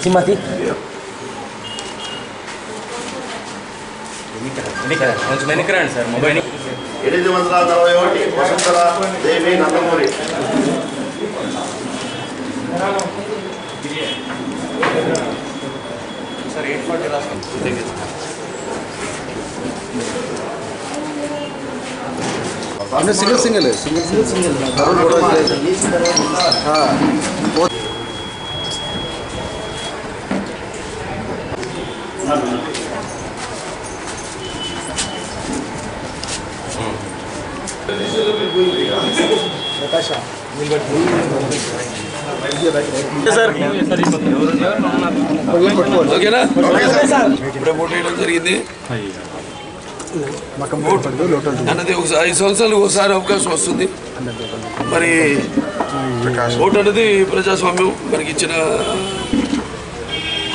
Simati. Ini kan, konsumen keren sir, mobile ini. 841 వసుంధరా దేవి Nandamuri Sir, 840 రాసుకోండి. Single ఓకేనా ఇప్పుడే vote వేయడం జరిగింది అన్నది ఒకసారి 5 సంవత్సరాలు ఒకసారి అవకాశం వస్తుంది మరి ఓటు అనేది ప్రజాస్వామ్యం మనకి ఇచ్చిన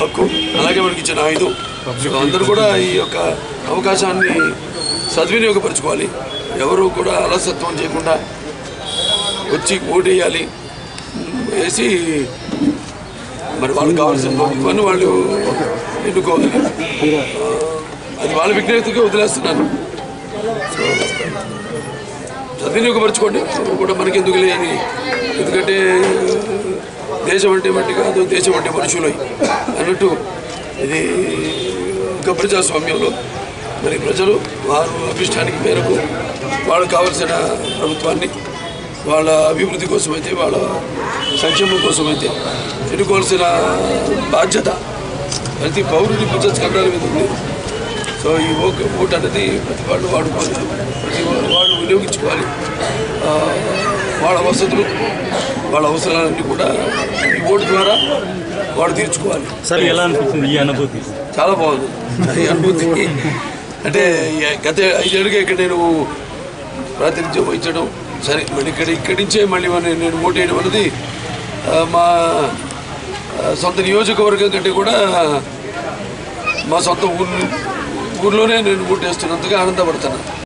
హక్కు అలాగే మనకి ఇచ్చిన ఆయుధం అందరూ కూడా ఈ యొక్క అవకాశాన్ని సద్వినియోగపరచుకోవాలి ఎవరు కూడా అలసత్వం చేయకుండా వచ్చి ఓటు వేయాలి వేసి మరి వాళ్ళకి కావాల్సిన ప్రభుత్వాన్ని వాళ్ళు ఎన్నుకోవాలి అది వాళ్ళ విజ్ఞతకి వదిలేస్తున్నాను సో సద్వినియోగపరచుకోండి కూడా మనకి ఎందుకు లేని ఎందుకంటే దేశం అంటే మట్టి కాదు దేశం అంటే మనుషులు అన్నట్టు ఇది ఒక ప్రజాస్వామ్యంలో మరి ప్రజలు వారు అభిష్టానికి మేరకు వాళ్ళకు కావాల్సిన ప్రభుత్వాన్ని వాళ్ళ అభివృద్ధి కోసమైతే వాళ్ళ సంక్షేమం కోసమైతే ఎన్నుకోవాల్సిన బాధ్యత ప్రతి పౌరుని పుస్తకాల మీద ఉంది సో ఈ ఓటు అనేది ప్రతి వాళ్ళు వాడుకోవాలి ప్రతి వాళ్ళు వినియోగించుకోవాలి వాళ్ళ వసతులు వాళ్ళ అవసరాలన్నీ కూడా ఈ ఓటు ద్వారా వాడు తీర్చుకోవాలి. సార్ ఎలా అనిపిస్తుంది ఈ అనుభూతి? చాలా బాగుంది ఈ అనుభూతి. అంటే గత 5 ఏళ్ళుగా ఇక్కడ నేను ప్రాతినిధ్యం వహించడం సరే మళ్ళీ ఇక్కడి నుంచే మళ్ళీ నేను ఓటు వేయడం అనేది మా సొంత నియోజకవర్గం కంటే కూడా మా సొంత ఊర్లోనే నేను ఓటు వేస్తున్నంతగా ఆనందపడుతున్నాను.